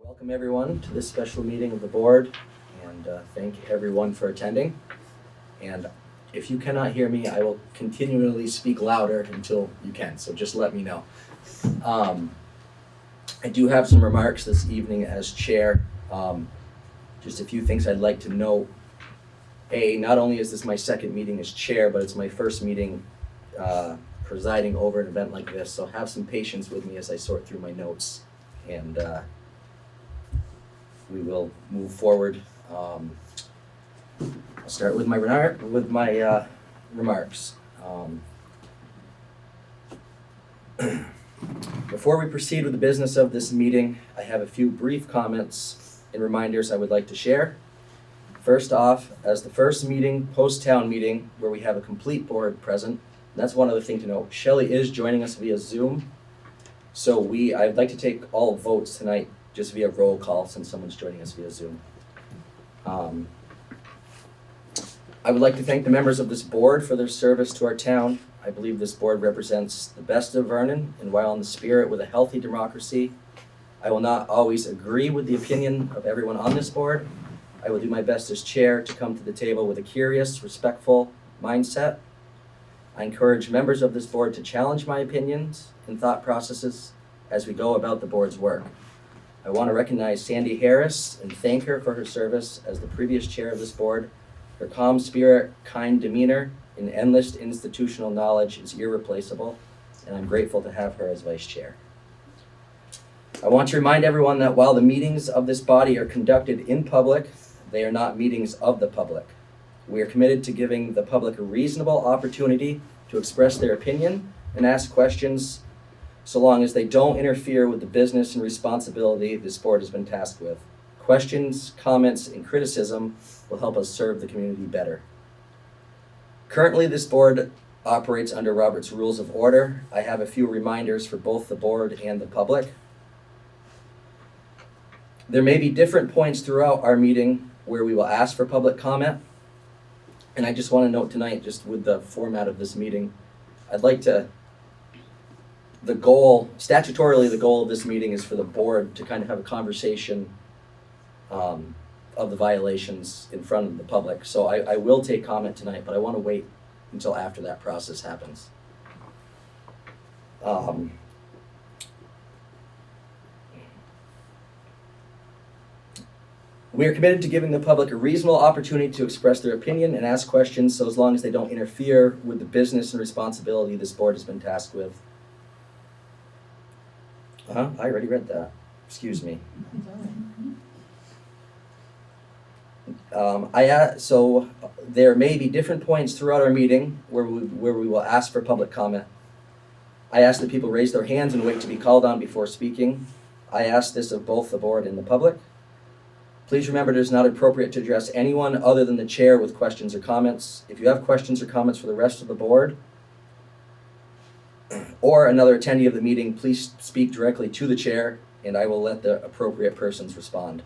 Welcome everyone to this special meeting of the board, and thank everyone for attending. And if you cannot hear me, I will continually speak louder until you can, so just let me know. I do have some remarks this evening as chair. Just a few things I'd like to note. Not only is this my second meeting as chair, but it's my first meeting presiding over an event like this, so have some patience with me as I sort through my notes, and we will move forward. I'll start with my remarks. Before we proceed with the business of this meeting, I have a few brief comments and reminders I would like to share. First off, as the first meeting, post-town meeting, where we have a complete board present, and that's one other thing to note, Shelley is joining us via Zoom, so I'd like to take all votes tonight just via roll call since someone's joining us via Zoom. I would like to thank the members of this board for their service to our town. I believe this board represents the best of Vernon, and while in the spirit with a healthy democracy, I will not always agree with the opinion of everyone on this board. I will do my best as chair to come to the table with a curious, respectful mindset. I encourage members of this board to challenge my opinions and thought processes as we go about the board's work. I want to recognize Sandy Harris and thank her for her service as the previous chair of this board. Her calm spirit, kind demeanor, and endless institutional knowledge is irreplaceable, and I'm grateful to have her as vice chair. I want to remind everyone that while the meetings of this body are conducted in public, they are not meetings of the public. We are committed to giving the public a reasonable opportunity to express their opinion and ask questions, so long as they don't interfere with the business and responsibility this board has been tasked with. Questions, comments, and criticism will help us serve the community better. Currently, this board operates under Robert's Rules of Order. I have a few reminders for both the board and the public. There may be different points throughout our meeting where we will ask for public comment. And I just want to note tonight, just with the format of this meeting, statutorily the goal of this meeting is for the board to kind of have a conversation of the violations in front of the public. So I will take comment tonight, but I want to wait until after that process happens. We are committed to giving the public a reasonable opportunity to express their opinion and ask questions, so as long as they don't interfere with the business and responsibility this board has been tasked with. I already read that. Excuse me. So there may be different points throughout our meeting where we will ask for public comment. I ask that people raise their hands and wait to be called on before speaking. I ask this of both the board and the public. Please remember it is not appropriate to address anyone other than the chair with questions or comments. If you have questions or comments for the rest of the board or another attendee of the meeting, please speak directly to the chair and I will let the appropriate persons respond.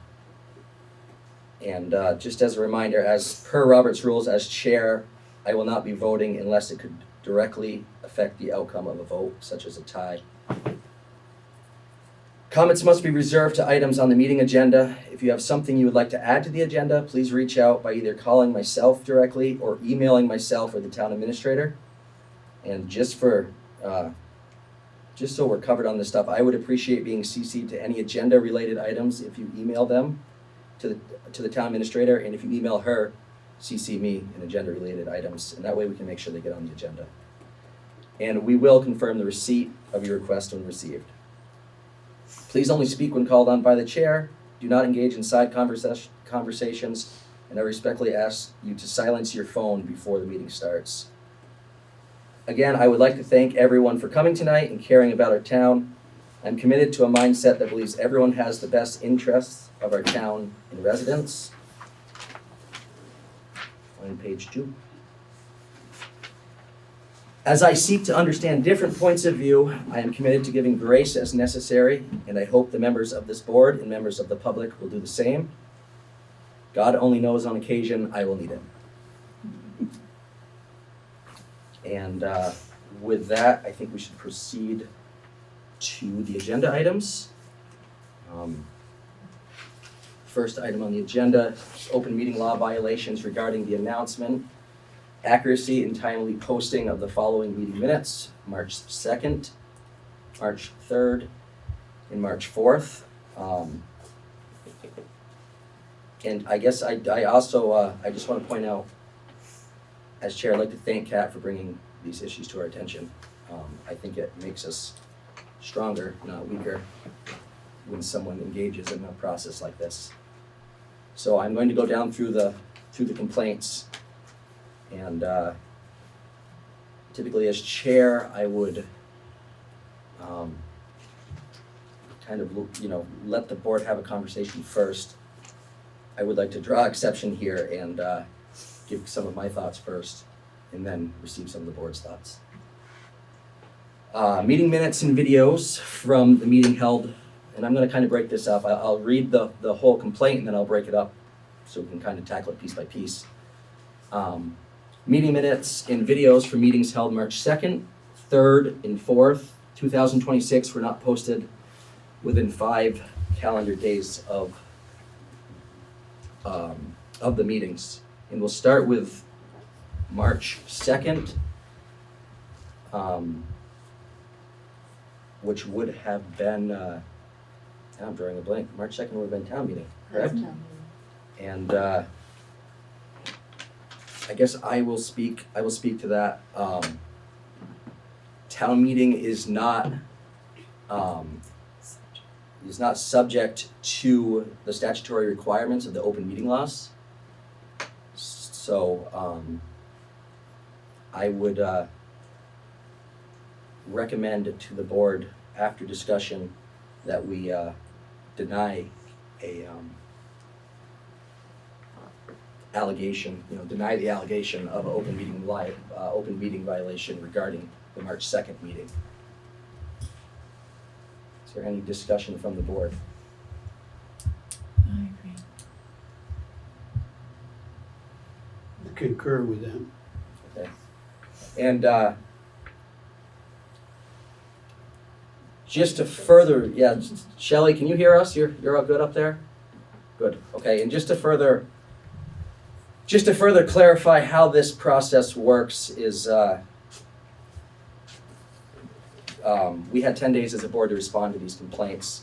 And just as a reminder, as per Robert's rules, as chair, I will not be voting unless it could directly affect the outcome of a vote, such as a tie. Comments must be reserved to items on the meeting agenda. If you have something you would like to add to the agenda, please reach out by either calling myself directly or emailing myself or the town administrator. And just so we're covered on this stuff, I would appreciate being CC'd to any agenda-related items if you email them to the town administrator, and if you email her, CC me in agenda-related items, and that way we can make sure they get on the agenda. And we will confirm the receipt of your request when received. Please only speak when called on by the chair. Do not engage in side conversations, and I respectfully ask you to silence your phone before the meeting starts. Again, I would like to thank everyone for coming tonight and caring about our town. I'm committed to a mindset that believes everyone has the best interests of our town and residents. On page 2. As I seek to understand different points of view, I am committed to giving grace as necessary, and I hope the members of this board and members of the public will do the same. God only knows on occasion I will need it. And with that, I think we should proceed to the agenda items. First item on the agenda, open meeting law violations regarding the announcement, accuracy and timely posting of the following meeting minutes, March 2nd, March 3rd, and March 4th. And I guess I also, I just want to point out, as chair, I'd like to thank Kat for bringing these issues to our attention. I think it makes us stronger, not weaker, when someone engages in a process like this. So I'm going to go down through the complaints, and typically as chair, I would kind of, let the board have a conversation first. I would like to draw exception here and give some of my thoughts first, and then receive some of the board's thoughts. Meeting minutes and videos from the meeting held, and I'm going to kind of break this up. I'll read the whole complaint, and then I'll break it up so we can kind of tackle it piece by piece. Meeting minutes and videos for meetings held March 2nd, 3rd, and 4th, 2026 were not posted within 5 calendar days of the meetings. And we'll start with March 2nd, which would have been, I'm drawing a blank, March 2nd would have been town meeting, correct? And I guess I will speak to that. Town meeting is not subject to the statutory requirements of the open meeting laws. So I would recommend to the board, after discussion, that we deny a allegation, deny the allegation of an open meeting violation regarding the March 2nd meeting. Is there any discussion from the board? I agree. I concur with them. Okay. And just to further, Shelley, can you hear us? You're all good up there? Good. Okay. And just to further clarify how this process works is we had 10 days as a board to respond to these complaints.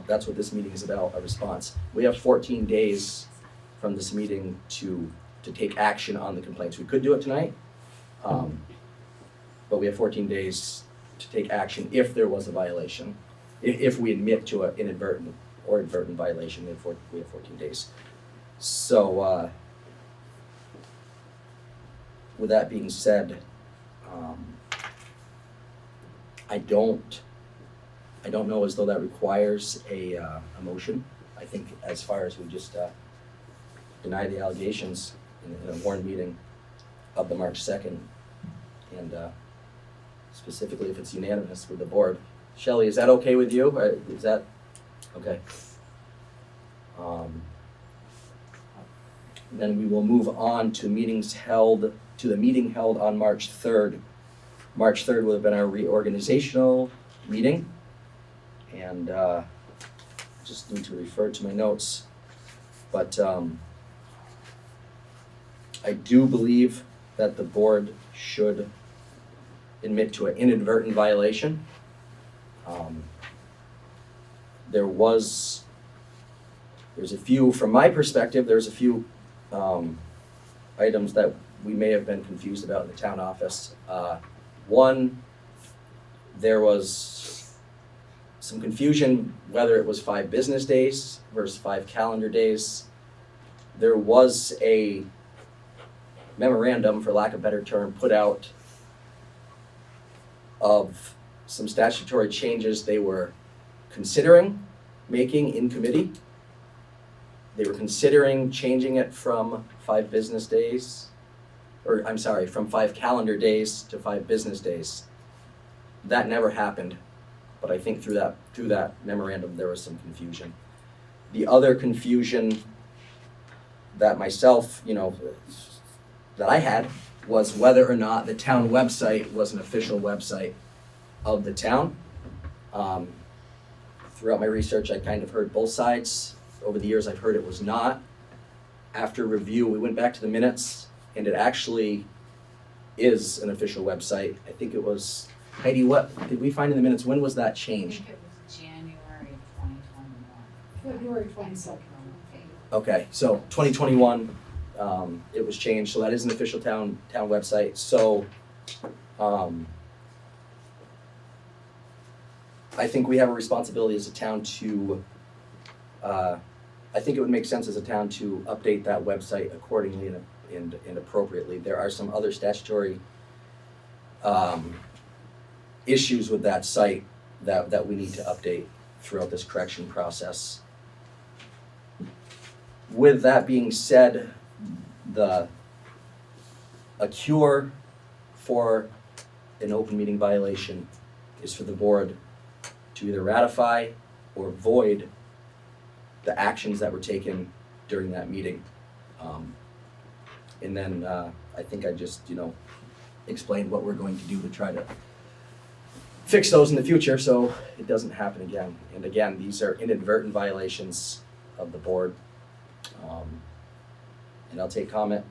That's what this meeting is about, a response. We have 14 days from this meeting to take action on the complaints. We could do it tonight, but we have 14 days to take action if there was a violation. If we admit to an inadvertent or advertent violation, we have 14 days. So with that being said, I don't know as though that requires a motion. I think as far as we just deny the allegations in a warned meeting of the March 2nd, and specifically if it's unanimous with the board. Shelley, is that okay with you? Is that okay? Then we will move on to the meeting held on March 3rd. March 3rd would have been our reorganizational meeting. And just need to refer to my notes. But I do believe that the board should admit to an inadvertent violation. There's a few, from my perspective, there's a few items that we may have been confused about in the town office. One, there was some confusion whether it was 5 business days versus 5 calendar days. There was a memorandum, for lack of a better term, put out of some statutory changes they were considering making in committee. They were considering changing it from 5 business days, from 5 calendar days to 5 business days. That never happened, but I think through that memorandum there was some confusion. The other confusion that that I had was whether or not the town website was an official website of the town. throughout my research, I kind of heard both sides. Over the years, I've heard it was not. After review, we went back to the minutes, and it actually is an official website. I think it was, Heidi, what did we find in the minutes? When was that I changed? think it was January of 2021. February 22nd. Okay, so 2021, it was changed, so that is an official town website. So, I think we have a responsibility as a town to, I think it would make sense as a town to update that website accordingly and appropriately. There are some other statutory issues with that site that we need to update throughout this correction process. With that being said, a cure for an open meeting violation is for the board to either ratify or void the actions that were taken during that meeting. And then I think I just, explained what we're going to do to try to fix those in the future so it doesn't happen again. And again, these are inadvertent violations of the board. And I'll take comment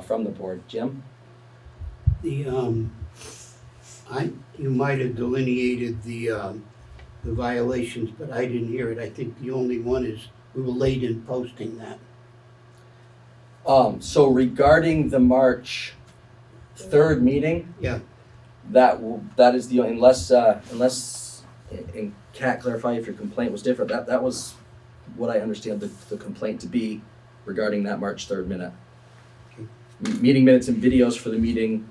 from the board. Jim? You might have delineated the violations, but I didn't hear it. I think the only one is we were late in posting that. So regarding the March 3rd meeting, Yeah, that is the, unless, and Kat, clarify if your complaint was different, that was what I understand the complaint to be regarding that March 3rd minute. Okay. Meeting minutes and videos for the meeting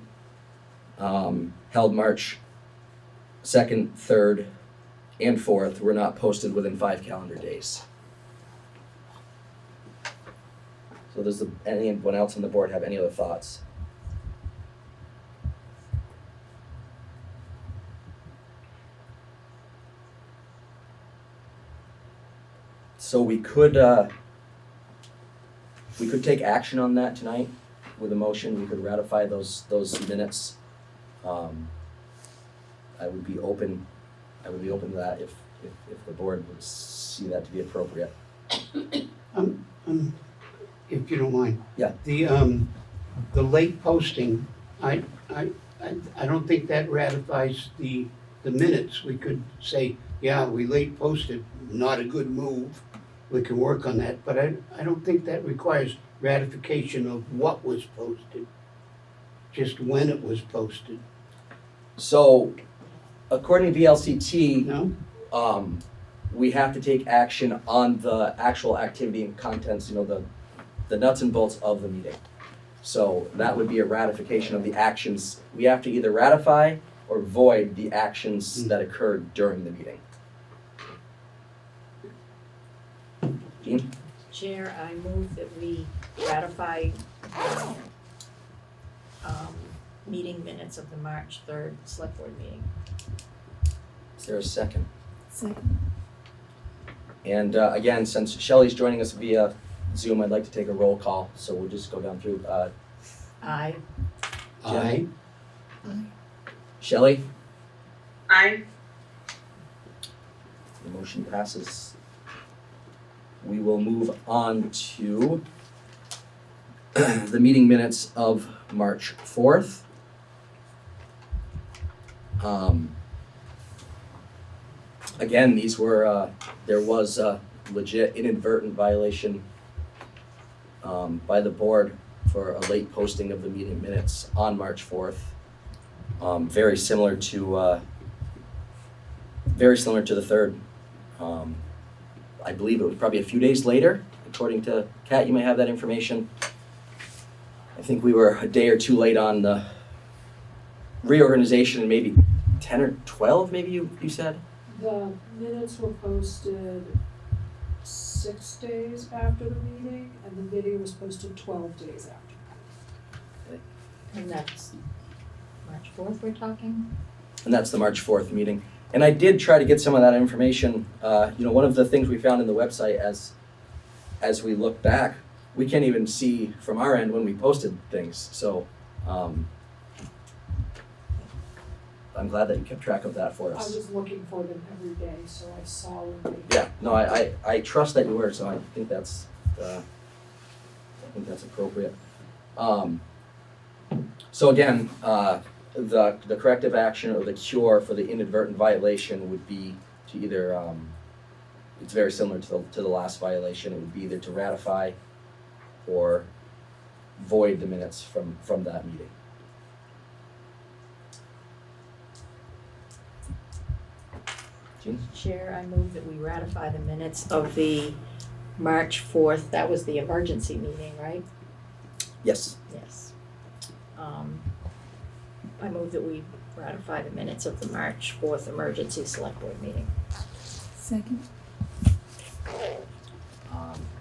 held March 2nd, 3rd, and 4th were not posted within 5 calendar days. So does anyone else on the board have any other thoughts? So we could take action on that tonight with a motion. We could ratify those minutes. I would be open to that if the board would see that to be appropriate. if you don't mind. Yeah. The late posting, I don't think that ratifies the minutes. We could say, yeah, we late posted, not a good move. We can work on that, but I don't think that requires ratification of what was posted, just when it was posted. So, according to VLCT, No? we have to take action on the actual activity and contents, the nuts and bolts of the meeting. So that would be a ratification of the actions. We have to either ratify or void the actions that occurred during the meeting. Jean? Chair, I move that we ratify meeting minutes of the March 3rd Select Board meeting. Is there a second? Second. And again, since Shelley's joining us via Zoom, I'd like to take a roll call, so we'll just go down through. Aye. Aye. Shelley? Aye. The motion passes. We will move on to the meeting minutes of March 4th. Again, these were, there was a legit inadvertent violation by the board for a late posting of the meeting minutes on March 4th. Very similar to the 3rd. I believe it was probably a few days later, according to Kat, you may have that information. I think we were a day or two late on the reorganization, and maybe 10 or 12, maybe you said? The minutes were posted 6 days after the meeting, and the video was posted 12 days after. And that's March 4th we're talking? And that's the March 4th meeting. And I did try to get some of that information. One of the things we found in the website as we look back, we can't even see from our end when we posted things. So I'm glad that you kept track of that for I us. was looking for them every day, so I saw when they. Yeah, no, I trust that you were, so I think that's appropriate. So again, the corrective action or the cure for the inadvertent violation would be to either, it's very similar to the last violation, it would be either to ratify or void the minutes from that meeting. Jean? Chair, I move that we ratify the minutes of the March 4th, that was the emergency meeting, right? Yes. Yes. I move that we ratify the minutes of the March 4th emergency select board meeting. Second.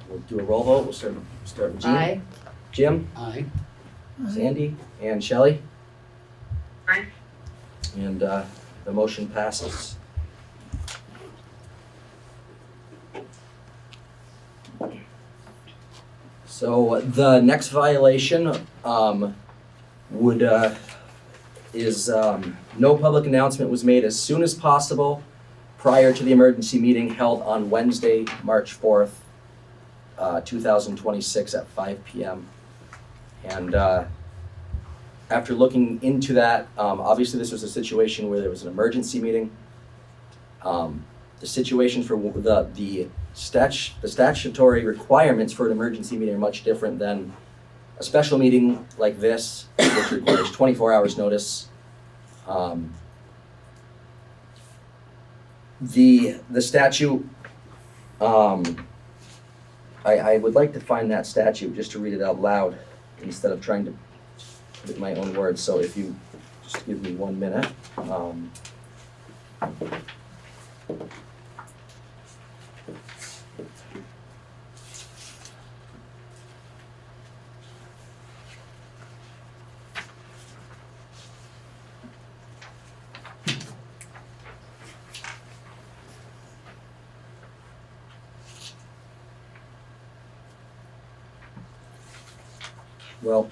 We'll do a roll vote, we'll start with Jean. Aye. Jim, Aye. Sandy, and Shelley. Aye. And the motion passes. So the next violation is no public announcement was made as soon as possible prior to the emergency meeting held on Wednesday, March 4th, 2026 at 5 p.m. And after looking into that, obviously this was a situation where there was an emergency meeting. The situation for the statutory requirements for an emergency meeting are much different than a special meeting like this, which requires 24 hours notice. The statute, I would like to find that statute just to read it out loud instead of trying to put it in my own words. So if you just give me 1 minute. Well,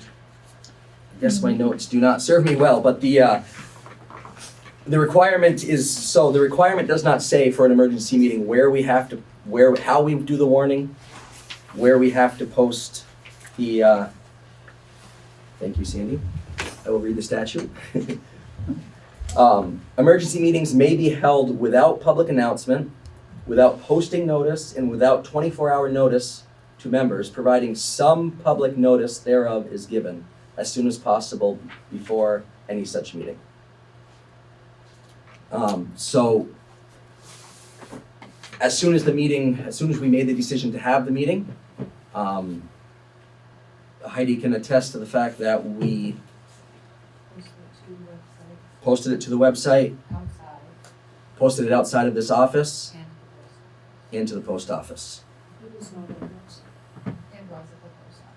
I guess my notes do not serve me well, but the requirement the requirement does not say for an emergency meeting how we do the warning, where we have to post the, thank you, Sandy. I will read the statute. Emergency meetings may be held without public announcement, without posting notice, and without 24-hour notice to members, providing some public notice thereof is given as soon as possible before any such meeting. So as soon as we made the decision to have the meeting, Heidi can attest to the fact that we posted it to the website, Outside posted it outside of this office, and and to the post office. It was not on the website. it was at the post office.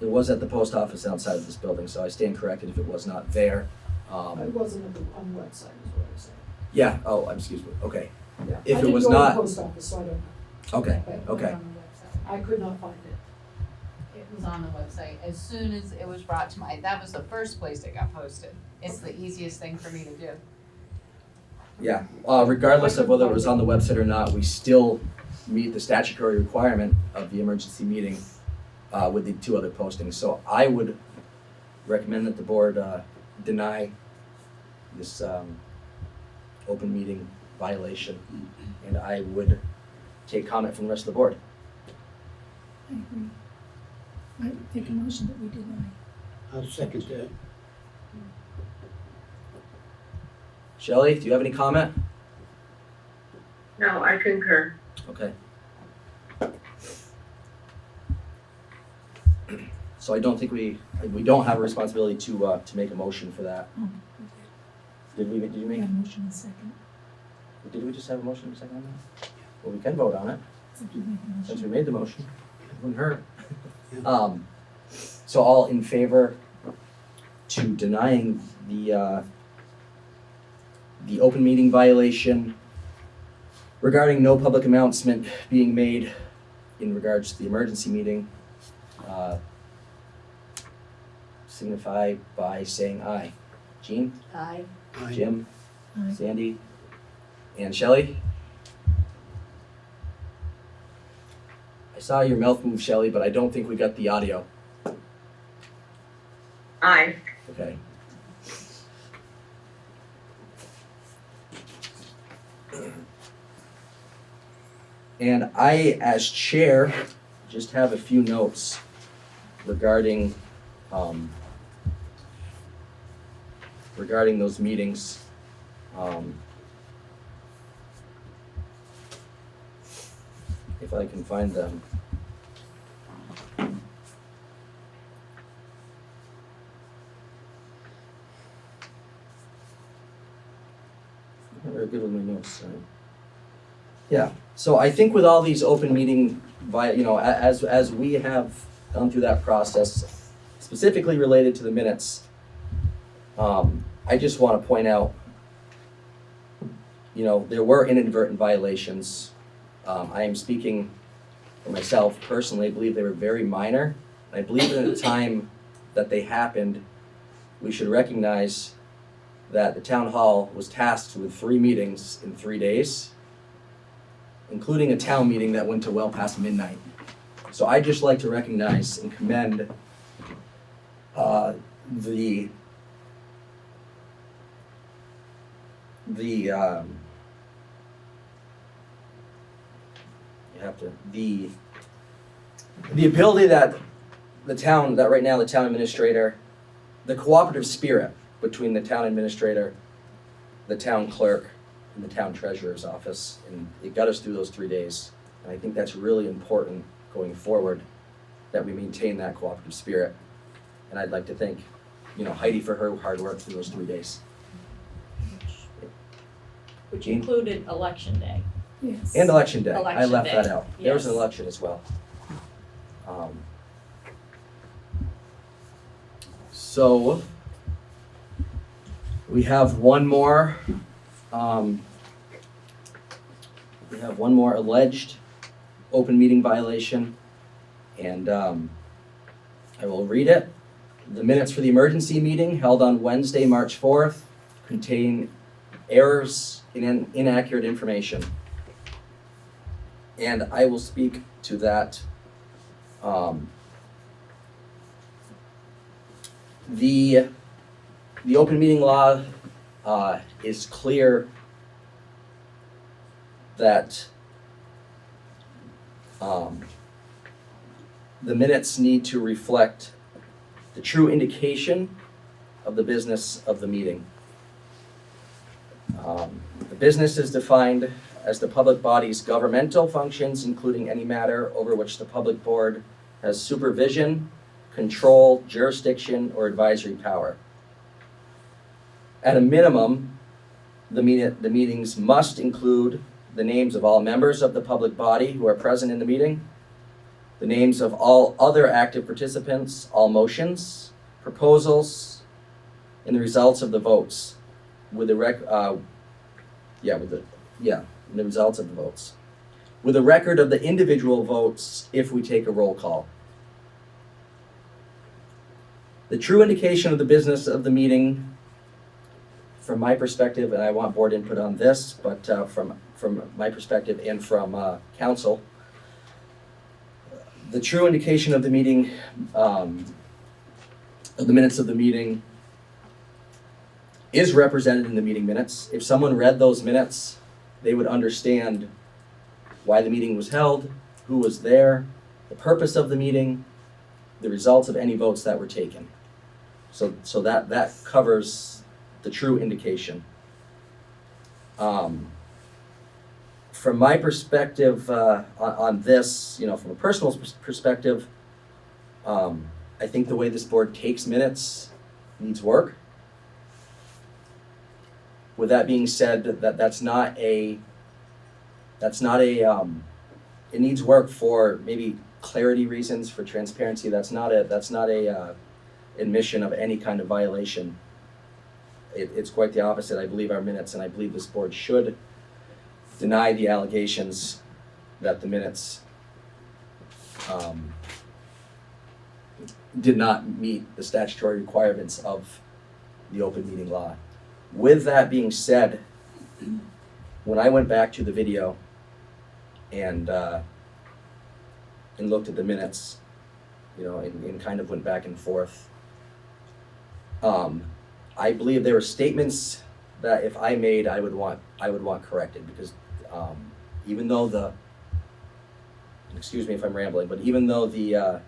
It was at the post office outside of this building, so I stand corrected if it was not there. It wasn't on the website, is what I'm saying. Yeah, excuse me, okay. Yeah. If I it was didn't go not- to the post office, so I don't know. Okay, But It was okay. on the website. I could not find it. It was on the website as soon as it was brought to my, that was the first place it got posted. It's the easiest thing for me to do. Yeah, regardless of whether it was on the website or not, we still meet the statutory requirement of the emergency meeting with the 2 other postings. So I would recommend that the board deny this open meeting violation, and I would take comment from the rest of the board. I agree. I would take a motion that we deny. I'll second that. Shelley, do you have any comment? No, I concur. Okay. So I don't think we don't have a responsibility to make a motion for that. Oh, Did you we make? got a motion and second. Did we just have a motion and a second on that? Well, we can vote on it, Since we made the since we motion. made the motion. It wouldn't hurt. Yeah. So all in favor to denying the open meeting violation regarding no public announcement being made in regards to the emergency meeting, signify by saying aye. Jean, Aye. Aye. Jim, Aye. Sandy, and Shelley? I saw your mouth move, Shelley, but I don't think we got the audio. Aye. Okay. And I, as chair, just have a few notes regarding, regarding those meetings. If I can find them. I'm not very good with my notes, sorry. Yeah, so I think with all these open meeting, as we have gone through that process, specifically related to the minutes, I just want to point out, there were inadvertent violations. I am speaking for myself personally. I believe they were very minor. I believe at the time that they happened, we should recognize that the town hall was tasked with 3 meetings in 3 days, including a town meeting that went to well past midnight. So I'd just like to recognize and commend the ability that right now the town administrator, the cooperative spirit between the town administrator, the town clerk, and the town treasurer's office, and it got us through those 3 days. And I think that's really important going forward, that we maintain that cooperative spirit. And I'd like to thank, Heidi for her hard work through those 3 days. Which included election day. Yes. And election day, I Election left that day, out. There was an yes. election as well. So, we have one more, alleged open meeting violation, and I will read it. The minutes for the emergency meeting held on Wednesday, March 4th contain errors and inaccurate information. And I will speak to that. The open meeting law is clear that the minutes need to reflect the true indication of the business of the meeting. The business is defined as the public body's governmental functions, including any matter over which the public board has supervision, control, jurisdiction, or advisory power. At a minimum, the meetings must include the names of all members of the public body who are present in the meeting, the names of all other active participants, all motions, proposals, and the results of the votes, with the results of the votes, with a record of the individual votes if we take a roll call. The true indication of the business of the meeting, from my perspective, and I want board input on this, but from my perspective and from council, the true indication of the meeting, of the minutes of the meeting, is represented in the meeting minutes. If someone read those minutes, they would understand why the meeting was held, who was there, the purpose of the meeting, the results of any votes that were taken. So that covers the true indication. From my perspective on this, from a personal perspective, I think the way this board takes minutes needs work. With that being said, it needs work for maybe clarity reasons, for transparency. That's not a admission of any kind of violation. It's quite the opposite. I believe our minutes, and I believe this board should deny the allegations that the minutes did not meet the statutory requirements of the open meeting law. With that being said, when I went back to the video and looked at the minutes, you know, and kind of went back and forth, I believe there were statements that if I made, I would want corrected, because even though excuse me if I'm rambling, but even though the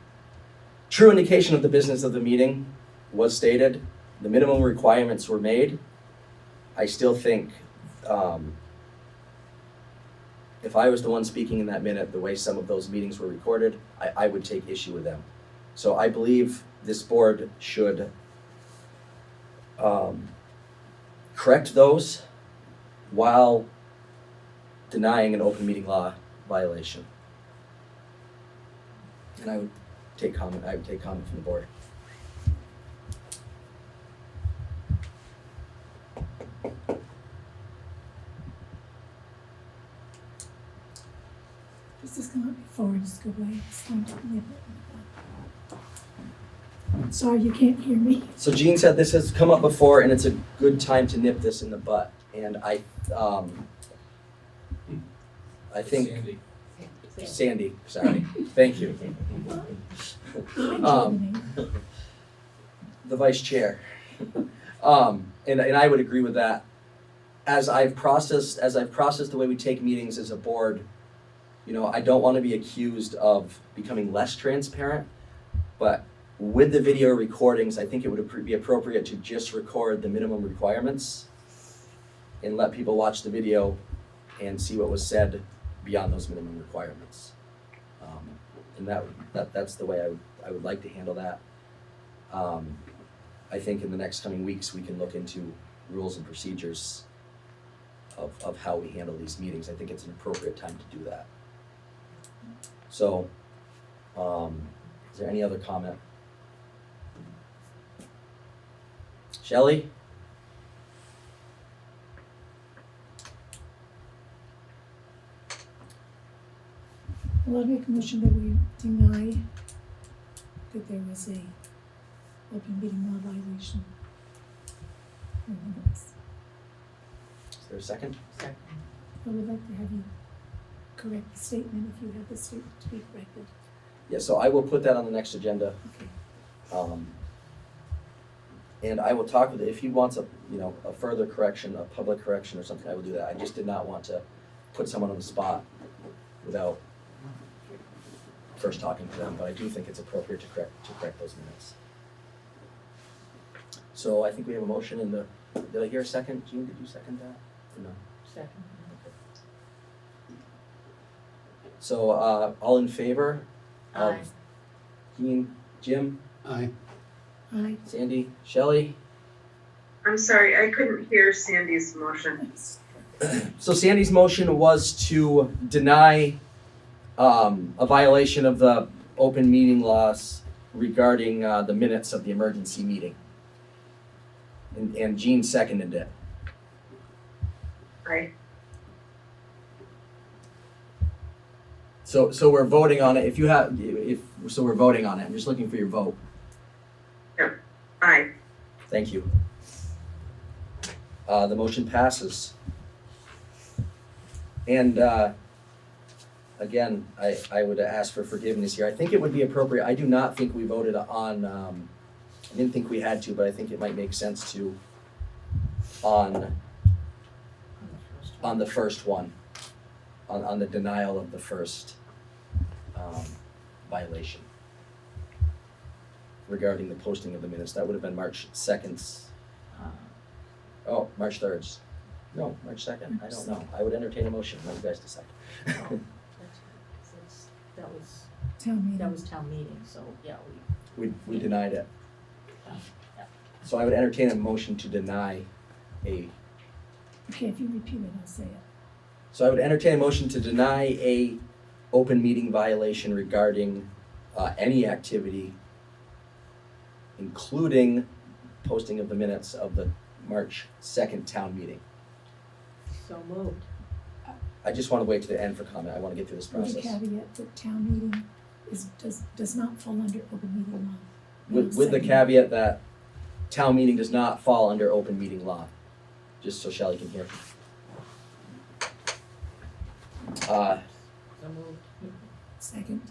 true indication of the business of the meeting was stated, the minimum requirements were made, I still think if I was the one speaking in that minute, the way some of those meetings were recorded, I would take issue with them. So I believe this board should correct those while denying an open meeting law violation. And I would take comment from the board. This is going forward, just go away, it's time to nip it. Sorry, you can't hear me. So Jean said this has come up before and it's a good time to nip this in the butt. And I think Sandy, sorry, thank you. The vice chair. And I would agree with that. As I've processed the way we take meetings as a board, you know, I don't want to be accused of becoming less transparent, but with the video recordings, I think it would be appropriate to just record the minimum requirements and let people watch the video and see what was said beyond those minimum requirements. And that's the way I would like to handle that. I think in the next coming weeks, we can look into rules and procedures of how we handle these meetings. I think it's an appropriate time to do that. So, is there any other comment? Shelley? Well, I'll make a motion that we deny that there was a open meeting law violation. Is there a second? Second. I would like to have you correct the statement if you have the statement to be corrected. Yeah, so I will put that on the next agenda. Okay. And I will talk with, if he wants a further correction, a public correction or something, I will do that. I just did not want to put someone on the spot without first talking to them, but I do think it's appropriate to correct those minutes. So I think we have a motion in the, did I hear a second? Jean, did you second that? Or no? Second. So, all in favor of Aye. Jean, Jim, Aye. Aye. Sandy, Shelley? I'm sorry, I couldn't hear Sandy's motion. So Sandy's motion was to deny a violation of the open meeting laws regarding the minutes of the emergency meeting. And Jean seconded it. Right. So we're voting on it. So we're voting on it. I'm just looking for your vote. Aye. Thank you. The motion passes. And again, I would ask for forgiveness here. I think it would be appropriate. I do not think we voted on, I didn't think we had to, but I think it might make sense to on the first one, on the denial of the first violation regarding the posting of the minutes. That would have been March 2nd's. Oh, March 3rd's. No, March 2nd. I don't know. I would entertain a motion. Let you guys decide. That was Town meeting. town meeting, so yeah, We denied it. yeah. So I would entertain a motion to deny a, Okay, if you repeat it, I'll say it. so I would entertain a motion to deny a open meeting violation regarding any activity, including posting of the minutes of the March 2nd town meeting. So moved. I just want to wait to the end for comment. I want to get through this With the process. caveat that town meeting does not fall under open meeting law. With the Second. caveat that town meeting does not fall under open meeting law. just so Shelley can hear. So moved. Second.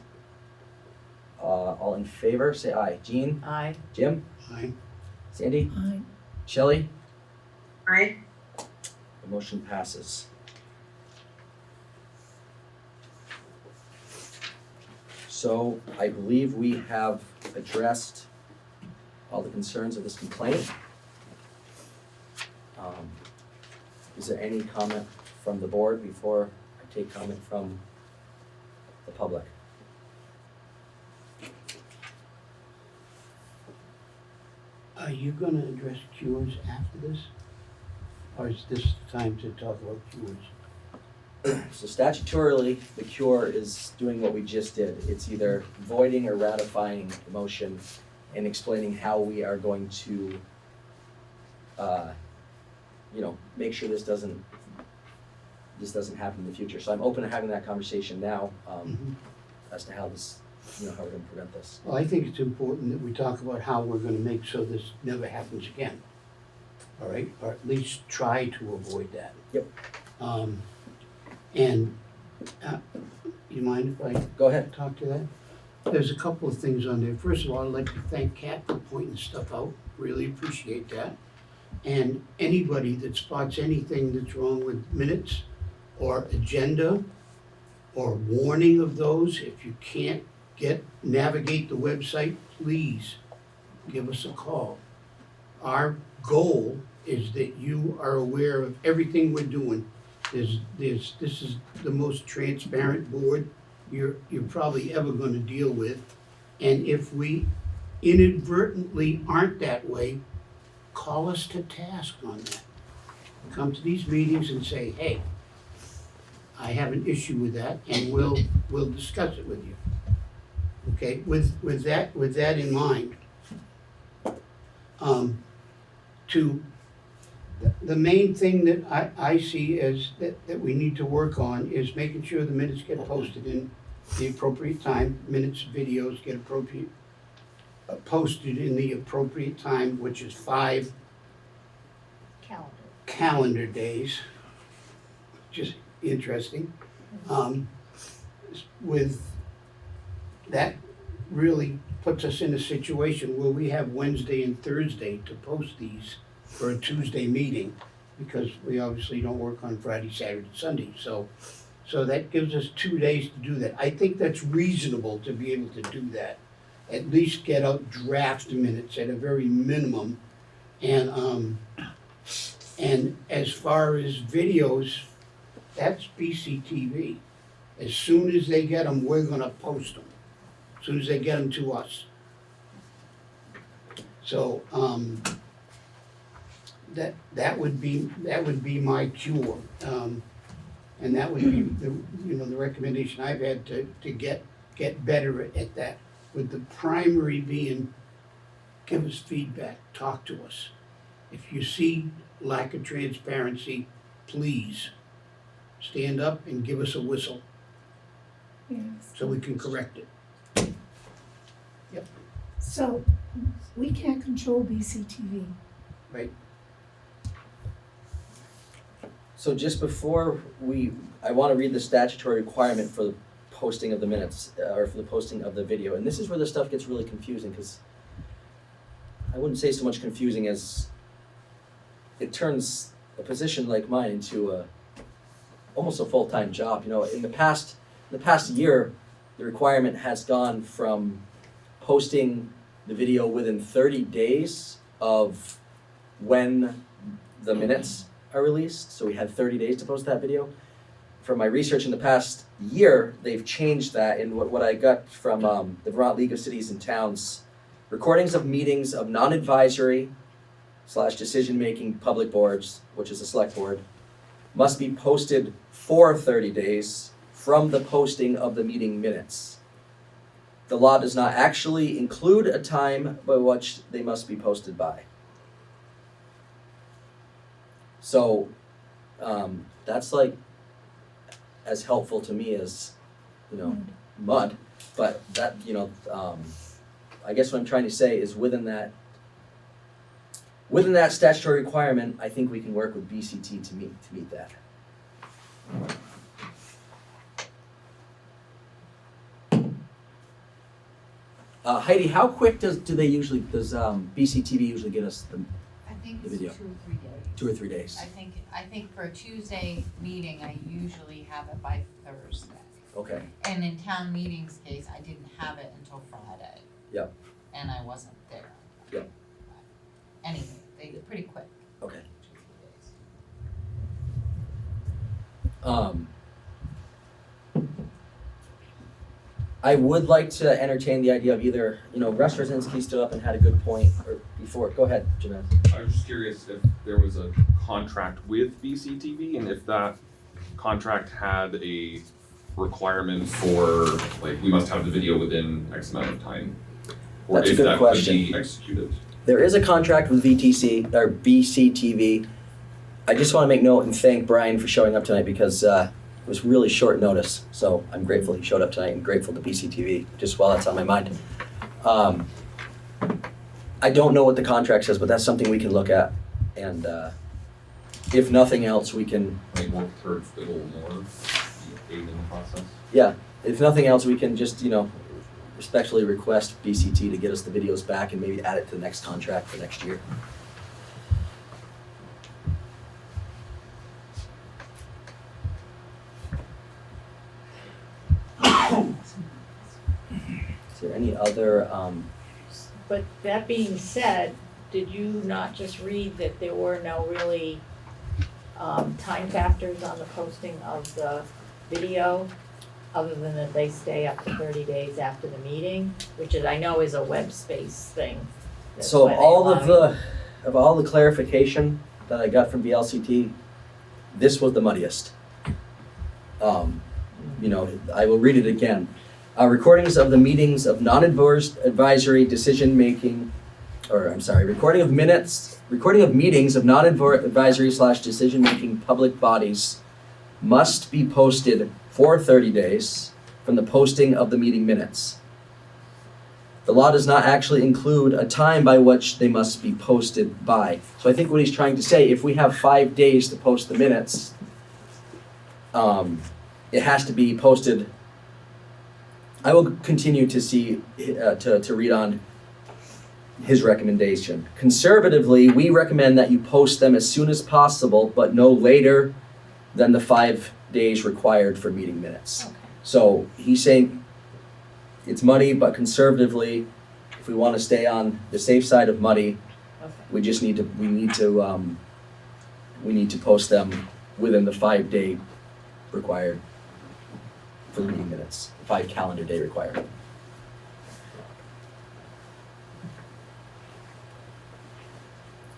All in favor, say aye. Jean, Aye. Jim, Aye. Sandy, Aye. Shelley? Aye. The motion passes. So I believe we have addressed all the concerns of this complaint. Is there any comment from the board before I take comment from the public? Are you gonna address cures after this? Or is this the time to talk about cures? So statutorily, the cure is doing what we just did. It's either voiding or ratifying the motion and explaining how we are going to, make sure this doesn't happen in the future. So I'm open to having that conversation now, as to how this, how we're gonna prevent this. Well, I think it's important that we talk about how we're gonna make so this never happens again. All right, or at least try to avoid that. Yep. You mind if I Go ahead. talk to that? There's a couple of things on there. First of all, I'd like to thank Kat for pointing stuff out. Really appreciate that. And anybody that spots anything that's wrong with minutes or agenda or warning of those, if you can't navigate the website, please give us a call. Our goal is that you are aware of everything we're doing. This is the most transparent board you're probably ever gonna deal with. And if we inadvertently aren't that way, call us to task on that. Come to these meetings and say, hey, I have an issue with that, and we'll discuss it with you. Okay, with that in mind, the main thing that I see is that we need to work on is making sure the minutes get posted in the appropriate time. Minutes, videos get posted in the appropriate time, which is 5 calendar days, which is interesting. With that really puts us in a situation where we have Wednesday and Thursday to post these for a Tuesday meeting, because we obviously don't work on Friday, Saturday, Sunday. So that gives us 2 days to do that. I think that's reasonable to be able to do that. At least get out draft minutes at a very minimum. And as far as videos, that's BCTV. As soon as they get them, we're gonna post them. As soon as they get them to us. So, that would be my cure. And that would be the recommendation I've had to get better at that. With the primary being, give us feedback, talk to us. If you see lack of transparency, please stand up and give us a whistle Yes. so we can correct it. So, we can't control BCTV. Right? So just before I want to read the statutory requirement for the posting of the minutes, or for the posting of the video. And this is where the stuff gets really confusing, because I wouldn't say so much confusing as it turns a position like mine into almost a full-time job. In the past year, the requirement has gone from posting the video within 30 days of when the minutes are released. So we had 30 days to post that video. From my research in the past year, they've changed that. And what I got from the Vermont League of Cities and Towns, recordings of meetings of non-advisory / decision-making public boards, which is the select board, must be posted for 30 days from the posting of the meeting minutes. The law does not actually include a time by which they must be posted by. So that's like as helpful to me as, mud. But that, I guess what I'm trying to say is within within that statutory requirement, I think we can work with BCT to meet that. Heidi, how quick does BCTV usually get us I think The it's video. 2 or 3 days. 2 or 3 days? I think for a Tuesday meeting, I usually have it by Thursday. Okay. And in town meetings case, I didn't have it until Friday. Yep. And I wasn't there. Yep. Anyway, they get pretty quick. Okay. 2 or 3 days. I would like to entertain the idea of either, Russ Rosinski stood up and had a good point, or before, go ahead, Janelle. I was just curious if there was a contract with BCTV and if that contract had a requirement for, like, we must have the video within X amount of time. Or That's a if good that question. could be executed. There is a contract with BCTV. I just want to make note and thank Brian for showing up tonight because it was really short notice. So I'm grateful he showed up tonight and grateful to BCTV, just while that's on my mind. I don't know what the contract says, but that's something we can look at. And if nothing else, we can, Like work towards a little more aid in the process. if nothing else, we can just, respectfully request BCT to get us the videos back and maybe add it to the next contract for next year. Is there any other, But that being said, did you not just read that there were no really time factors on the posting of the video, other than that they stay up to 30 days after the meeting, which is, I know is a web space thing. That's so why they all allow of all the clarification that I got from VLCT, this was the muddiest. I will read it again. Recordings of the meetings of non-advisory decision-making, recording of meetings of non-advisory / decision-making public bodies must be posted for 30 days from the posting of the meeting minutes. The law does not actually include a time by which they must be posted by. So I think what he's trying to say, if we have 5 days to post the minutes, it has to be posted. I will continue to see, to read on his recommendation. Conservatively, we recommend that you post them as soon as possible, but no later than the 5 days required for meeting minutes. Okay. So he's saying it's muddy, but conservatively, if we want to stay on the safe side of muddy, Okay. we need to post them within the 5 day required for the meeting minutes, 5 calendar day requirement.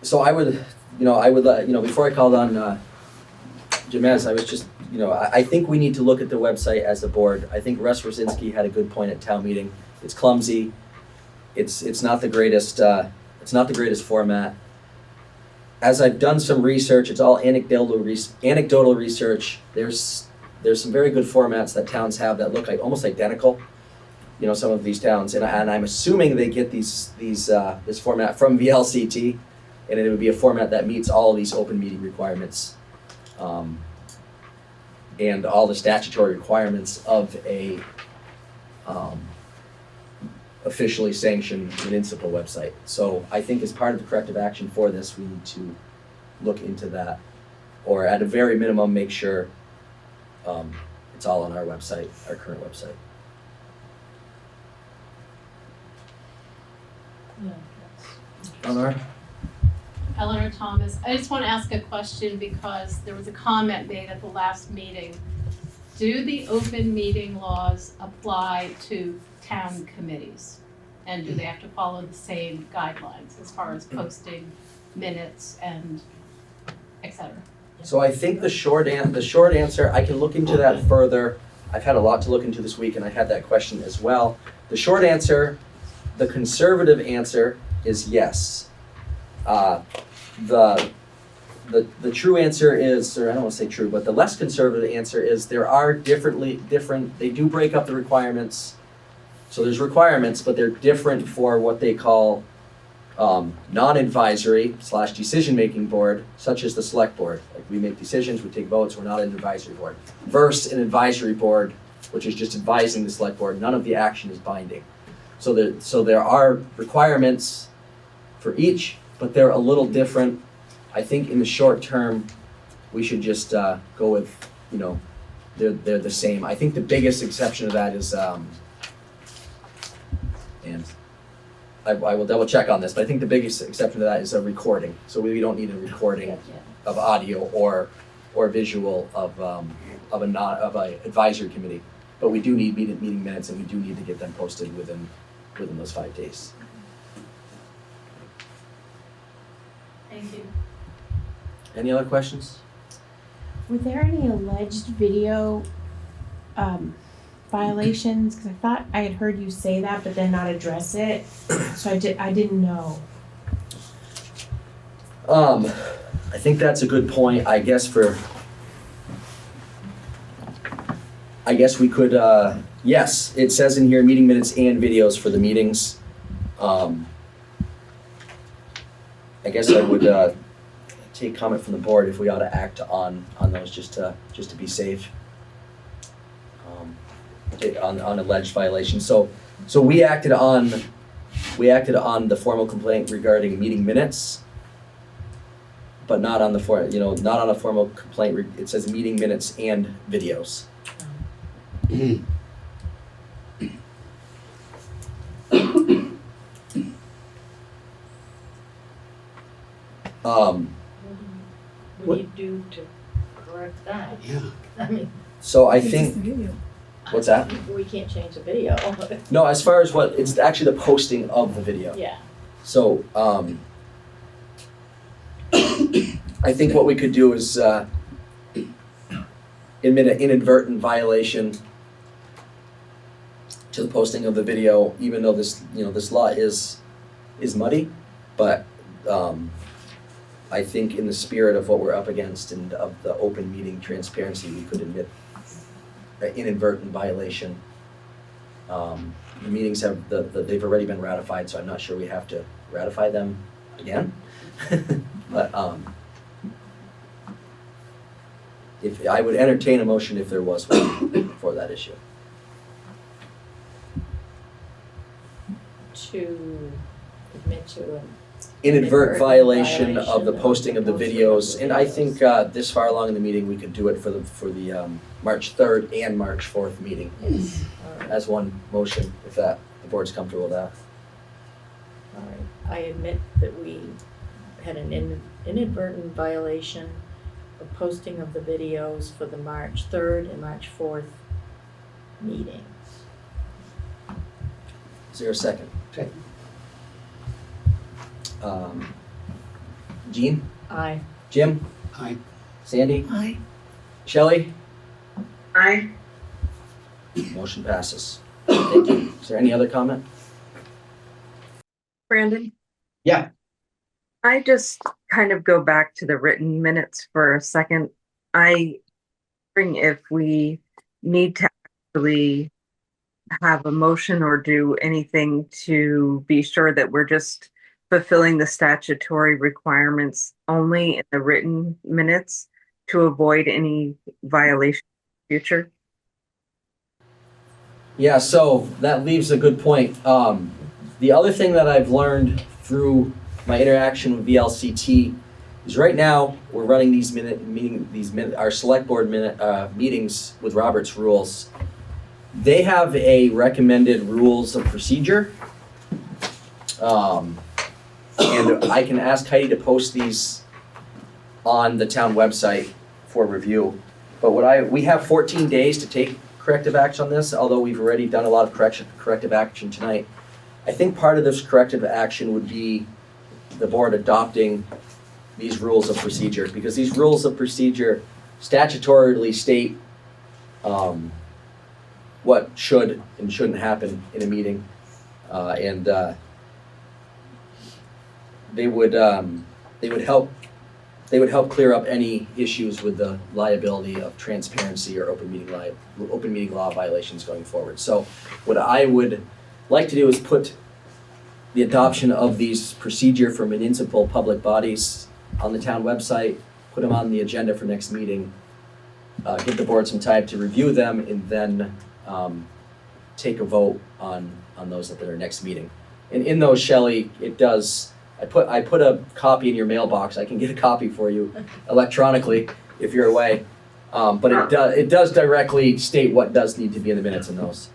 So I would, before I called on Jamez, I was just, I think we need to look at the website as a board. I think Russ Rosinski had a good point at town meeting. It's clumsy. It's not the greatest. It's not the greatest format. As I've done some research, it's all anecdotal research. There's some very good formats that towns have that look like almost identical. Some of these towns, and I'm assuming they get this format from VLCT, and it would be a format that meets all of these open meeting requirements, and all the statutory requirements of a officially sanctioned municipal website. So I think as part of the corrective action for this, we need to look into that, or at a very minimum, make sure it's all on our website, our current website. Eleanor? Eleanor Thomas. I just want to ask a question because there was a comment made at the last meeting. Do the open meeting laws apply to town committees? And do they have to follow the same guidelines as far as posting minutes and et cetera? So I think the short answer, I can look into that further. I've had a lot to look into this week, and I had that question as well. The short answer, the conservative answer is yes. The true answer is, or I don't want to say true, but the less conservative answer is there are different, they do break up the requirements. So there's requirements, but they're different for what they call non-advisory / decision-making board, such as the select board. Like, we make decisions, we take votes, we're not an advisory board. Versus an advisory board, which is just advising the select board, none of the action is binding. So there are requirements for each, but they're a little different. I think in the short term, we should just go with, they're the same. I think the biggest exception to that is, and I will double check on this, but I think the biggest exception to that is a recording. So we don't need a recording of audio or visual of a advisory committee. But we do need meeting minutes, and we do need to get them posted within those 5 days. Thank you. Any other questions? Were there any alleged video violations? Because I thought I had heard you say that, but then not address it. So I didn't know. I think that's a good point. I guess we could, yes, it says in here meeting minutes and videos for the meetings. I guess I would take comment from the board if we ought to act on those just to be safe. On alleged violations. So we acted on the formal complaint regarding meeting minutes, but not on a formal complaint. It says meeting minutes and videos. What do you do to correct that? Yeah. I mean, So I It's just think, the video. what's that? we can't change the video. No, as far as it's actually the posting of the video. Yeah. So, I think what we could do is admit an inadvertent violation to the posting of the video, even though this law is muddy, but I think in the spirit of what we're up against and of the open meeting transparency, we could admit an inadvertent violation. The meetings they've already been ratified, so I'm not sure we have to ratify them again. But if I would entertain a motion if there was one for that issue. To admit to an Inadvertent violation of the violation posting of the videos, and I think this far along in the meeting, we could do it for the March 3rd and March 4th meeting as one motion, if the board's comfortable with that. All right, I admit that we had an inadvertent violation of posting of the videos for the March 3rd and March 4th meetings. Is there a second? Second. Jean? Aye. Jim? Aye. Sandy? Aye. Shelley? Aye. Motion passes. Thank you. Is there any other comment? Brandon? Yeah. I just kind of go back to the written minutes for a second. I wondering if we need to actually have a motion or do anything to be sure that we're just fulfilling the statutory requirements only in the written minutes to avoid any violation in the future. Yeah, so that leaves a good point. The other thing that I've learned through my interaction with VLCT is right now we're running our select board meetings with Robert's rules. They have a recommended rules of procedure. And I can ask Heidi to post these on the town website for review. But we have 14 days to take corrective action on this, although we've already done a lot of corrective action tonight. I think part of this corrective action would be the board adopting these rules of procedure, because these rules of procedure statutorily state what should and shouldn't happen in a meeting, and they would help clear up any issues with the liability of transparency or open meeting law violations going forward. So what I would like to do is put the adoption of these procedure for municipal public bodies on the town website, put them on the agenda for next meeting, give the board some time to review them, and then take a vote on those at their next meeting. And in those, Shelley, it does, I put a copy in your mailbox. I can get a copy for you electronically if you're away. But it does directly state what does need to be in the minutes in those.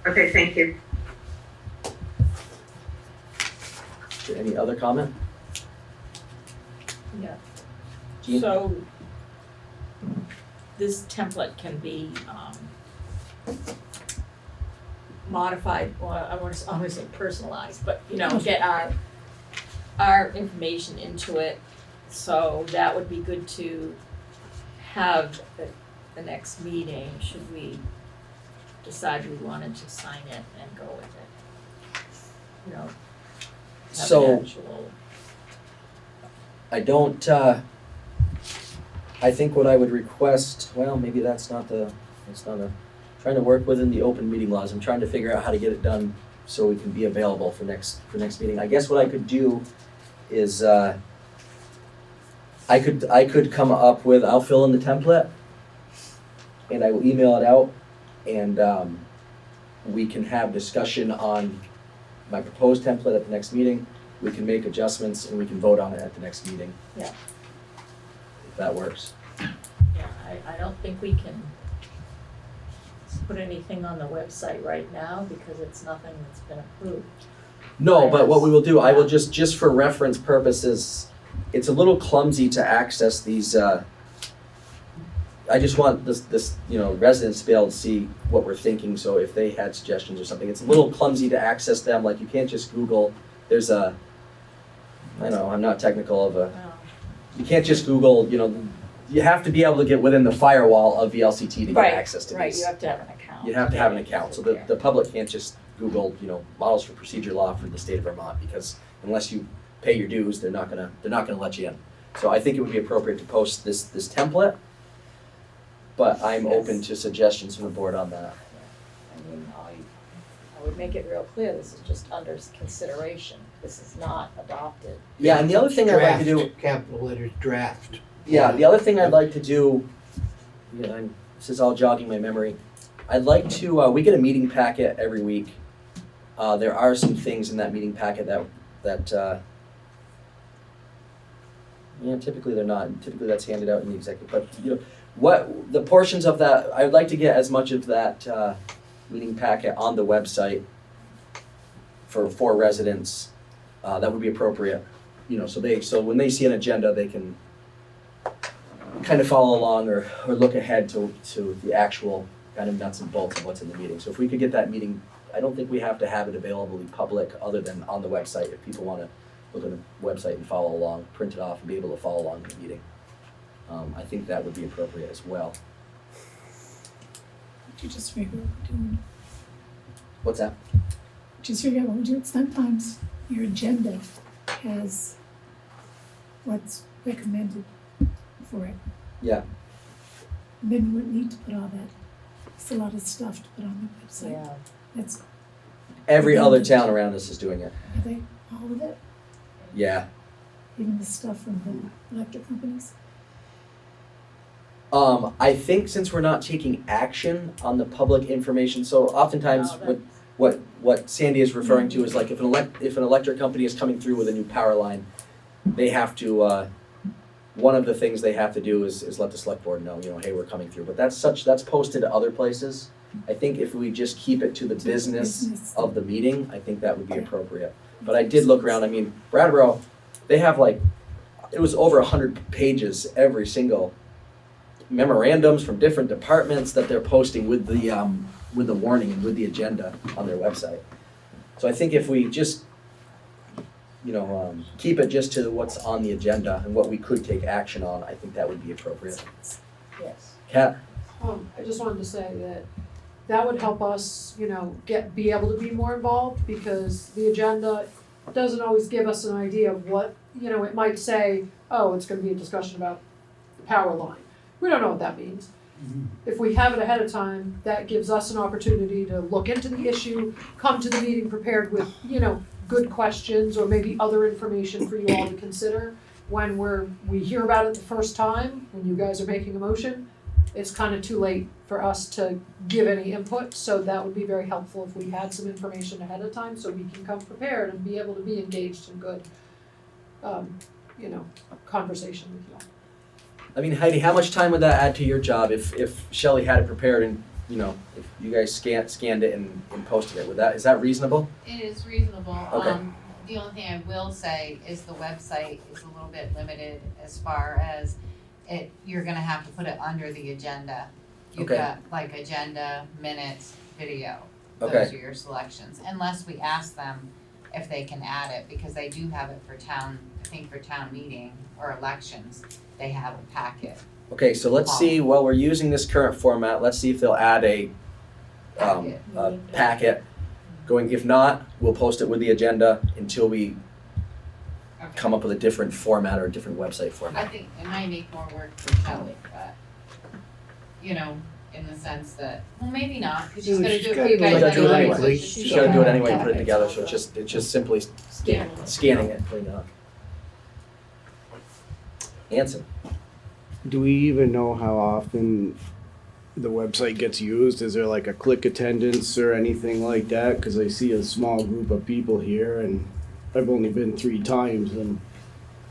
Okay, thank you. Any other comment? Yeah. Jean? So this template can be modified, or I want to say personalized, but get our information into it. So that would be good to have at the next meeting, should we decide we wanted to sign it and go with it. Have So- an actual. I don't, I think what I would request, well, maybe that's not trying to work within the open meeting laws. I'm trying to figure out how to get it done so we can be available for next meeting. I guess what I could do is, I could come up with, I'll fill in the template and I will email it out, and we can have discussion on my proposed template at the next meeting. We can make adjustments and we can vote on it at the next meeting. Yeah. If that works. Yeah, I don't think we can put anything on the website right now because it's nothing that's been approved. No, but what we will do, I will just for reference purposes, it's a little clumsy to access these, I just want this residents to be able to see what we're thinking, so if they had suggestions or something, it's a little clumsy to access them, like you can't just Google, there's a, I know, I'm not technical of a, you can't just Google, you have to be able to get within the firewall of VLCT to get access to these. Right, you have to have an account. You have to have an account, so the public can't just Google, models for procedure law for the state of Vermont, because unless you pay your dues, they're not gonna let you in. So I think it would be appropriate to post this template, but I'm open to suggestions from the board on that. I mean, I would make it real clear, this is just under consideration, this is not adopted. Yeah, and the other thing I'd like to do, Draft, capital letters, draft. yeah, the other thing I'd like to do, this is all jogging my memory. I'd like to, we get a meeting packet every week. There are some things in that meeting packet that typically they're not. Typically that's handed out in the executive, but what the portions of that, I would like to get as much of that meeting packet on the website for residents. That would be appropriate, so when they see an agenda, they can kind of follow along or look ahead to the actual kind of nuts and bolts of what's in the meeting. So if we could get that meeting, I don't think we have to have it available public other than on the website. If people want to look at the website and follow along, print it off and be able to follow along in the meeting. I think that would be appropriate as well. You just figure what we're doing. What's that? Just figure out what we're doing. Sometimes your agenda has what's recommended for it. Yeah. And then you wouldn't need to put all that. It's a lot of stuff to put on the website. Yeah. That's, Every other town around us is doing it. are they, all of it? Yeah. Even the stuff from the electric companies? I think since we're not taking action on the public information, so oftentimes No, what Sandy is referring to is like if an electric company is coming through with a new power line, they have to, one of the things they have to do is let the select board know, hey, we're coming through. But that's posted to other places. I think if we just keep it to the business of the meeting, I think that would be appropriate. But I did look around, Brattleboro, they have it was over 100 pages, every single memorandums from different departments that they're posting with the warning and with the agenda on their website. So I think if we just, keep it just to what's on the agenda and what we could take action on, I think that would be appropriate. Yes. Kat? I just wanted to say that would help us, be able to be more involved, because the agenda doesn't always give us an idea of what, it might say, oh, it's gonna be a discussion about the power line. We don't know what that means. If we have it ahead of time, that gives us an opportunity to look into the issue, come to the meeting prepared with, good questions or maybe other information for you all to consider when we hear about it the first time, when you guys are making a motion. It's kind of too late for us to give any input, so that would be very helpful if we had some information ahead of time so we can come prepared and be able to be engaged in good, conversation with you all. I mean, Heidi, how much time would that add to your job if Shelley had it prepared and, if you guys scanned it and posted it? Is that reasonable? It is reasonable. Okay. The only thing I will say is the website is a little bit limited as far as you're gonna have to put it under the agenda. You've Okay. got like agenda, minutes, video. Okay. Those are your selections, unless we ask them if they can add it, because they do have it for town meeting or elections, they have a packet. Okay, so let's see, while we're using this current format, let's see if they'll add a packet going. If not, we'll post it with the agenda until we Okay. come up with a different format or a different website I format. think it might make more work for Shelley, but, in the sense that, well, maybe not, because she's No, gonna she's do it for gotta you do it guys like anyway. directly. So She's gotta do it anyway, put it Yeah. together, so it's just simply scanning it, putting it up. Anson, Do we even know how often the website gets used? Is there like a click attendance or anything like that? Because I see a small group of people here and I've only been 3 times and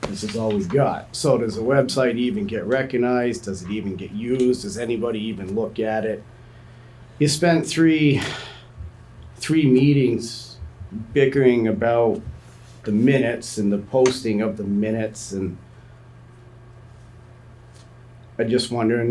this is all we've got. So does the website even get recognized? Does it even get used? Does anybody even look at it? You spent three meetings bickering about the minutes and the posting of the minutes, and I'm just wondering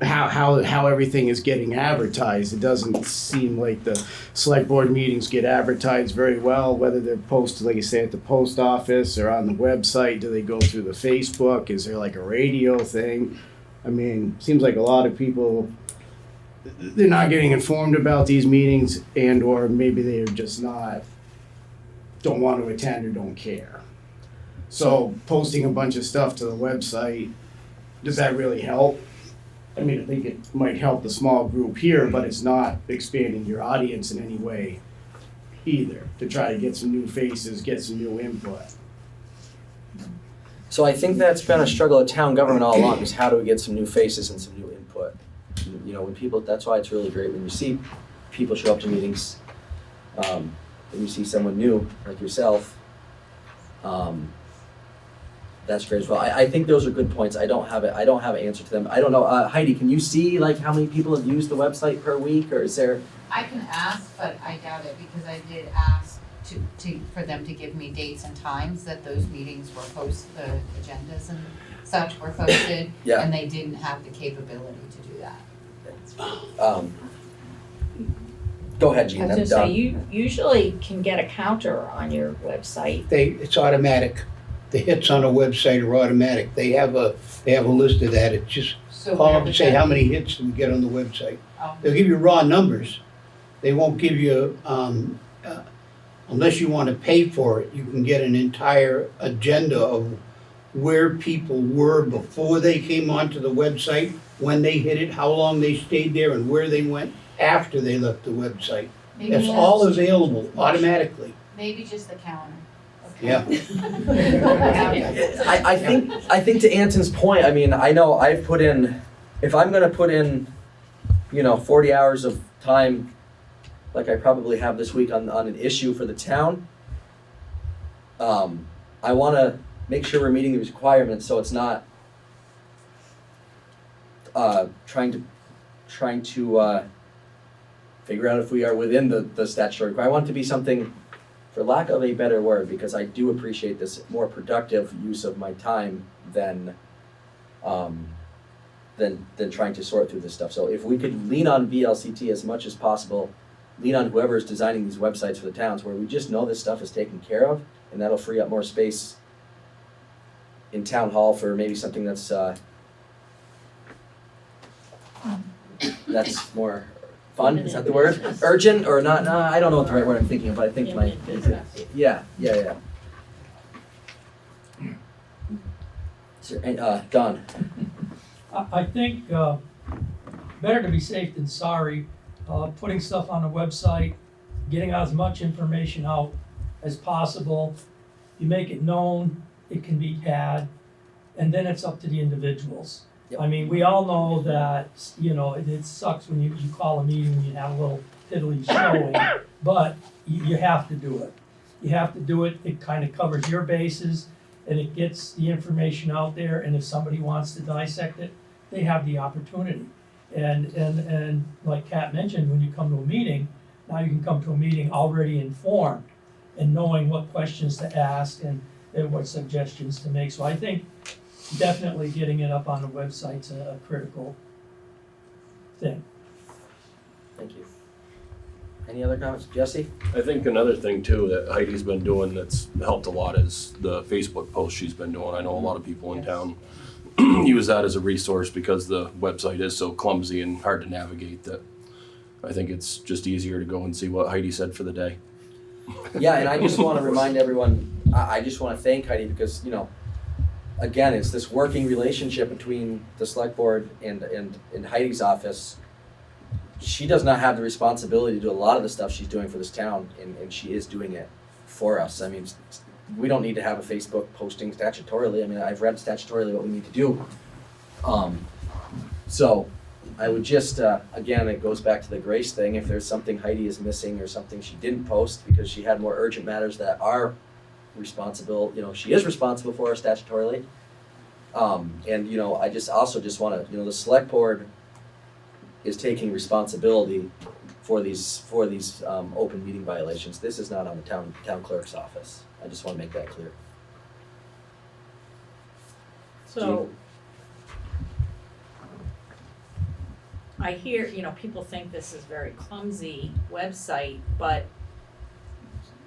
how everything is getting advertised. It doesn't seem like the select board meetings get advertised very well, whether they're posted, like you say, at the post office or on the website. Do they go through the Facebook? Is there like a radio thing? I mean, seems like a lot of people, they're not getting informed about these meetings, and or maybe they're just don't want to attend or don't care. So posting a bunch of stuff to the website, does that really help? I mean, I think it might help the small group here, but it's not expanding your audience in any way either, to try to get some new faces, get some new input. so I think that's been a struggle of town government all along, is how do we get some new faces and some new input? When people, that's why it's really great when you see people show up to meetings, and you see someone new, like yourself, that's great as well. I think those are good points. I don't have an answer to them. I don't know, Heidi, can you see like how many people have used the website per week, or is there? I can ask, but I doubt it, because I did ask for them to give me dates and times that those meetings were posted, the agendas and such were posted, Yeah. and they didn't have the capability to do that. Go ahead, Gene, I was then gonna say, done. you usually can get a counter on your website. It's automatic. The hits on a website are automatic. They have a list of that. It's just So call where up and would say, that- how many hits did we get on the website? Oh. They'll give you raw numbers. They won't give you, unless you want to pay for it, you can get an entire agenda of where people were before they came onto the website, when they hit it, how long they stayed there, and where they went after they left the website. Maybe It's just- all available automatically. Maybe just the calendar. Okay. Yeah. I think to Anton's point, I mean, I know I've put in, if I'm gonna put in, 40 hours of time, like I probably have this week on an issue for the town, I wanna make sure we're meeting the requirements, so it's not trying to figure out if we are within the statutory requirement. I want it to be something, for lack of a better word, because I do appreciate this, more productive use of my time than trying to sort through this stuff. So if we could lean on VLCT as much as possible, lean on whoever is designing these websites for the towns, where we just know this stuff is taken care of, and that'll free up more space in town hall for maybe something that's more fun, is that the word? Urgent or not? No, I don't know what the right word I'm thinking of, but I think yeah. Don. I think better to be safe than sorry. Putting stuff on the website getting as much information out as possible. You make it known, it can be had, and then it's up to the individuals. Yep. I mean, we all know that, you know, it sucks when you call a meeting and you have a little piddly showing, but you have to do it. You have to do it, it kind of covers your bases, and it gets the information out there, and if somebody wants to dissect it, they have the opportunity. And like Kat mentioned, when you come to a meeting, now you can come to a meeting already informed and knowing what questions to ask and what suggestions to make. So I think definitely getting it up on the website's a critical thing. Thank you. Any other comments? Jesse? I think another thing too that Heidi's been doing that's helped a lot is the Facebook post she's been doing. I know a lot of people in town use that as a resource because the website is so clumsy and hard to navigate that I think it's just easier to go and see what Heidi said for the day. Yeah, and I just want to remind everyone, I just want to thank Heidi because, you know, again, it's this working relationship between the select board and Heidi's office. She does not have the responsibility to do a lot of the stuff she's doing for this town, and she is doing it for us. I mean, we don't need to have a Facebook posting statutorily. I mean, I've read statutorily what we need to do. So I would just, again, it goes back to the grace thing. If there's something Heidi is missing or something she didn't post because she had more urgent matters that are responsible, you know, she is responsible for us statutorily. And, you know, I just also just want to, you know, the select board is taking responsibility for these open meeting violations. This is not on the town clerk's office. I just want to make that clear. So, I hear, you know, people think this is very clumsy website, but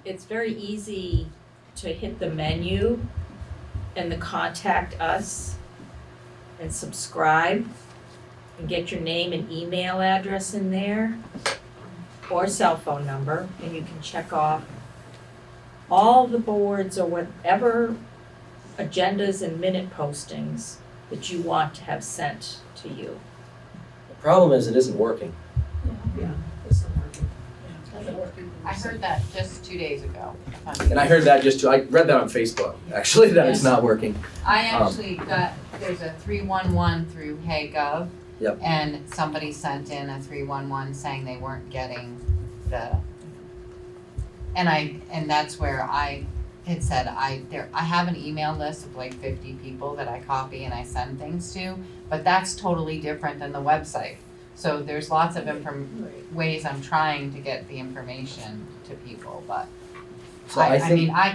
it's very easy to hit the menu and the contact us and subscribe and get your name and email address in there or cell phone number, and you can check off all the boards or whatever agendas and minute postings that you want to have sent to you. The problem is it isn't working. I heard that just 2 days ago. And I heard that just too. I read that on Facebook, actually, that it's not working. I actually got, there's a 311 through HeyGov. Yep. And somebody sent in a 311 saying they weren't getting the, and that's where I had said, I have an email list of like 50 people that I copy and I send things to, but that's totally different than the website. So there's lots of ways I'm trying to get the information to people, but So I think, I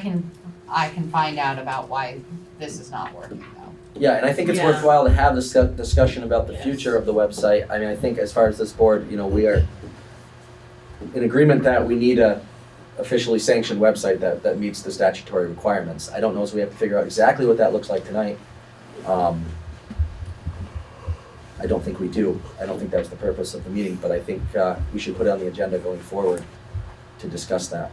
can find out about why this is not working though. yeah, and I think it's Yeah. worthwhile to have this discussion about the future of the website. I mean, I think as far as this board, you know, we are in agreement that we need a officially sanctioned website that meets the statutory requirements. I don't know if we have to figure out exactly what that looks like tonight. I don't think we do. I don't think that was the purpose of the meeting, but I think we should put it on the agenda going forward to discuss that.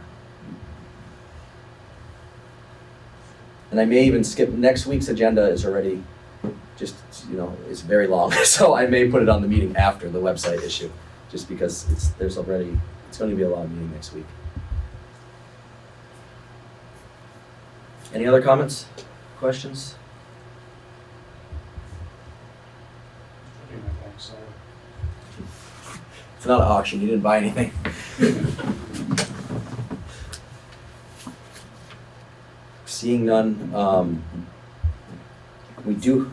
And I may even skip, next week's agenda is already just, you know, is very long. So I may put it on the meeting after the website issue, just because it's going to be a long meeting next week. Any other comments, questions? It's not an auction, you didn't buy anything. Seeing none, we do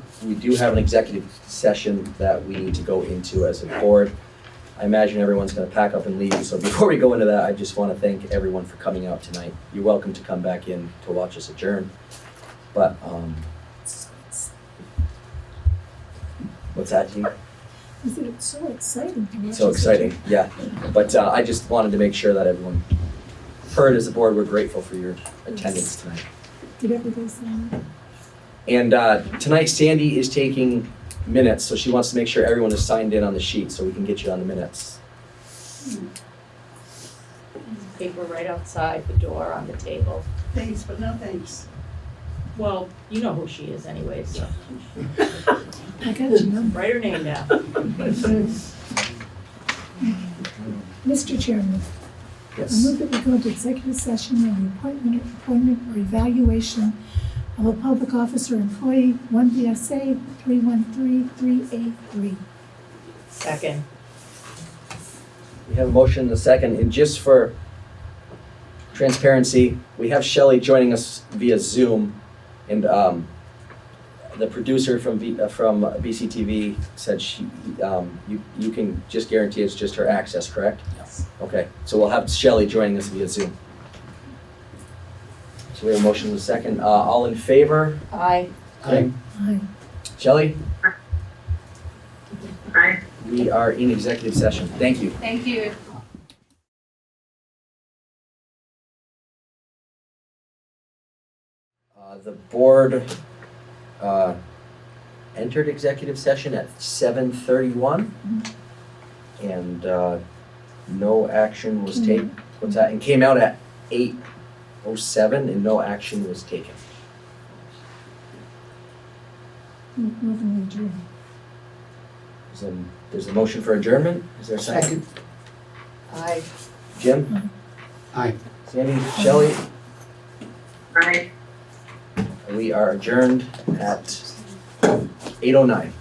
have an executive session that we need to go into as a board. I imagine everyone's gonna pack up and leave, so before we go into that, I just wanna thank everyone for coming out tonight. You're welcome to come back in to watch us adjourn, but, what's that, Jean? Is it so exciting to watch So us exciting, yeah. But I just wanted to make sure that everyone heard as a board, we're grateful for your attendance tonight. Did everybody sign up? And tonight Sandy is taking minutes, so she wants to make sure everyone is signed in on the sheet so we can get you on the minutes. Paper right outside the door on the table. Thanks, but no thanks. Well, you know who she is anyway, so I got your number. write her name down. Mr. Chairman, I Yes. move that we go into executive session on the appointment or evaluation of a public officer or employee, 1 VSA 3133A3. Second. We have a motion and a second, and just for transparency, we have Shelley joining us via Zoom, and the producer from BCTV said you can just guarantee it's just her access, correct? Yes. Okay, so we'll have Shelley joining us via Zoom. So we have a motion and a second. All in favor? Aye. Aye. Aye. Shelley? Aye. We are in executive session. Thank you. Thank you. The board entered executive session at 7:31, and no action was taken. What's that? And came out at 8:07, and no action was taken. Move and adjourn. There's a motion for adjournment. Is there a second? Aye. Jim? Aye. Sandy? Shelley? Aye. We are adjourned at 8:09.